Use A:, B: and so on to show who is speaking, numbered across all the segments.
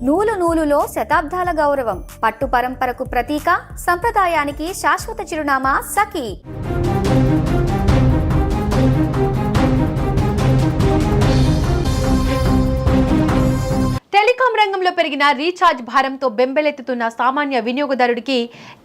A: నూలు నూలులో శతాబ్దాల గౌరవం, పట్టు పరంపరకు ప్రతీక, సంప్రదాయానికి శాశ్వత చిరునామా సఖీ.
B: టెలికాం రంగంలో పెరిగిన రీఛార్జ్ భారంతో బెంబెలెత్తుతున్న సామాన్య వినియోగదారుడికి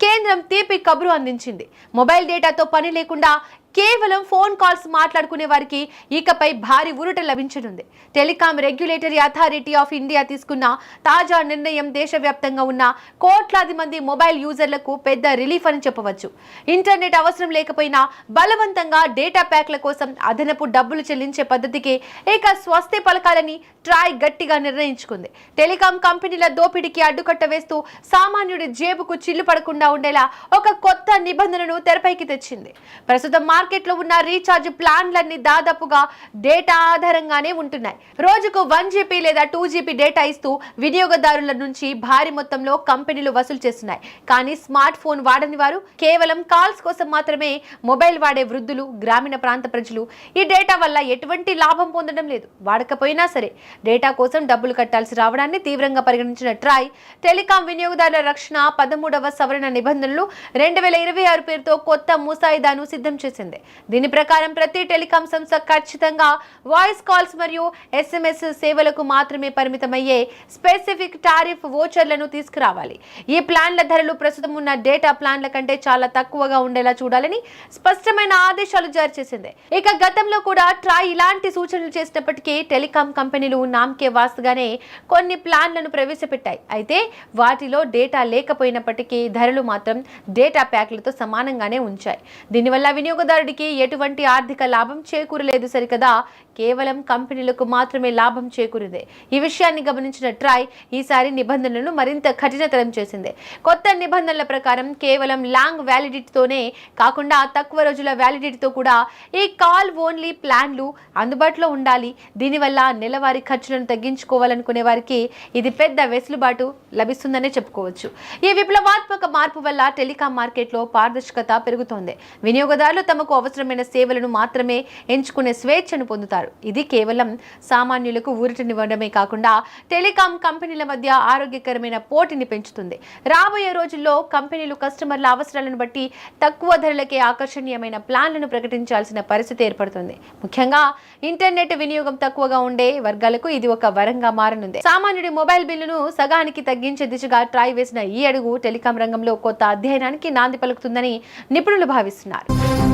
B: కేంద్రం తీపి కబురు అందించింది. మొబైల్ డేటాతో పని లేకుండా కేవలం ఫోన్ కాల్స్ మాట్లాడుకునే వారికి ఇకపై భారీ ఊరట లభించనుంది. Telecom Regulatory Authority of India తీసుకున్న తాజా నిర్ణయం దేశవ్యాప్తంగా ఉన్న కోట్లాది మంది మొబైల్ యూజర్లకు పెద్ద రిలీఫ్ అని చెప్పవచ్చు. ఇంటర్నెట్ అవసరం లేకపోయినా బలవంతంగా డేటా ప్యాక్ల కోసం అదనపు డబ్బులు చెల్లించే పద్ధతికి ఇక స్వస్తి పలకాలని ట్రాయ్ గట్టిగా నిర్ణయించుకుంది. టెలికాం కంపెనీల దోపిడీకి అడ్డుకట్ట వేస్తూ సామాన్యుడి జేబుకు చిల్లు పడకుండా ఉండేలా ఒక కొత్త నిబంధనను తెరపైకి తెచ్చింది. ప్రస్తుతం మార్కెట్లో ఉన్న రీఛార్జ్ ప్లాన్లన్నీ దాదాపుగా డేటా ఆధారంగానే ఉంటున్నాయి. రోజుకు 1 GB లేదా 2 GB డేటా ఇస్తూ వినియోగదారుల నుంచి భారీ మొత్తంలో కంపెనీలు వసూలు చేస్తున్నాయి. కానీ స్మార్ట్ ఫోన్ వాడని వారు, కేవలం కాల్స్ కోసం మాత్రమే మొబైల్ వాడే వృద్ధులు, గ్రామీణ ప్రాంత ప్రజలు ఈ డేటా వల్ల ఎటువంటి లాభం పొందడం లేదు. వాడకపోయినా సరే డేటా కోసం డబ్బులు కట్టాల్సి రావడాన్ని తీవ్రంగా పరిగణించిన ట్రాయ్ టెలికాం వినియోగదారుల రక్షణ 13వ సవరణ నిబంధనలు 2026 పేరుతో కొత్త ముసాయిదాను సిద్ధం చేసింది. దీని ప్రకారం ప్రతి టెలికాం సంస్థ ఖచ్చితంగా వాయిస్ కాల్స్ మరియు SMS సేవలకు మాత్రమే పరిమితమయ్యే స్పెసిఫిక్ టారిఫ్ వోచర్లను తీసుకురావాలి. ఈ ప్లాన్ల ధరలు ప్రస్తుతం ఉన్న డేటా ప్లాన్ల కంటే చాలా తక్కువగా ఉండేలా చూడాలని స్పష్టమైన ఆదేశాలు జారీ చేసింది. ఇక గతంలో కూడా ట్రాయ్ ఇలాంటి సూచనలు చేసినప్పటికీ టెలికాం కంపెనీలు నామకే వాస్తుగానే కొన్ని ప్లాన్లను ప్రవేశపెట్టాయి. అయితే వాటిలో డేటా లేకపోయినప్పటికీ ధరలు మాత్రం డేటా ప్యాక్లతో సమానంగానే ఉంచాయి. దీనివల్ల వినియోగదారుడికి ఎటువంటి ఆర్థిక లాభం చేకూరలేదు సరికదా, కేవలం కంపెనీలకు మాత్రమే లాభం చేకూరింది. ఈ విషయాన్ని గమనించిన ట్రాయ్ ఈసారి నిబంధనలను మరింత కఠినతరం చేసింది. కొత్త నిబంధనల ప్రకారం కేవలం లాంగ్ వ్యాలిడిటీతోనే కాకుండా తక్కువ రోజుల వ్యాలిడిటీతో కూడా ఈ కాల్ ఓన్లీ ప్లాన్లు అందుబాటులో ఉండాలి. దీనివల్ల నెలవారీ ఖర్చులను తగ్గించుకోవాలనుకునే వారికి ఇది పెద్ద వెసులుబాటు లభిస్తుందనే చెప్పుకోవచ్చు. ఈ విప్లవాత్మక మార్పు వల్ల టెలికాం మార్కెట్లో పారదర్శకత పెరుగుతోంది. వినియోగదారులు తమకు అవసరమైన సేవలను మాత్రమే ఎంచుకునే స్వేచ్ఛను పొందుతారు. ఇది కేవలం సామాన్యులకు ఊరటనివ్వడమే కాకుండా టెలికాం కంపెనీల మధ్య ఆరోగ్యకరమైన పోటీని పెంచుతుంది. రాబోయే రోజుల్లో కంపెనీలు కస్టమర్ల అవసరాలను బట్టి తక్కువ ధరలకే ఆకర్షణీయమైన ప్లాన్లను ప్రకటించాల్సిన పరిస్థితి ఏర్పడుతుంది. ముఖ్యంగా ఇంటర్నెట్ వినియోగం తక్కువగా ఉండే వర్గాలకు ఇది ఒక వరంగా మారనుంది. సామాన్యుడి మొబైల్ బిల్లును సగానికి తగ్గించే దిశగా ట్రాయ్ వేసిన ఈ అడుగు టెలికాం రంగంలో కొత్త అధ్యయనానికి నాంది పలుకుతుందని నిపుణులు భావిస్తున్నారు.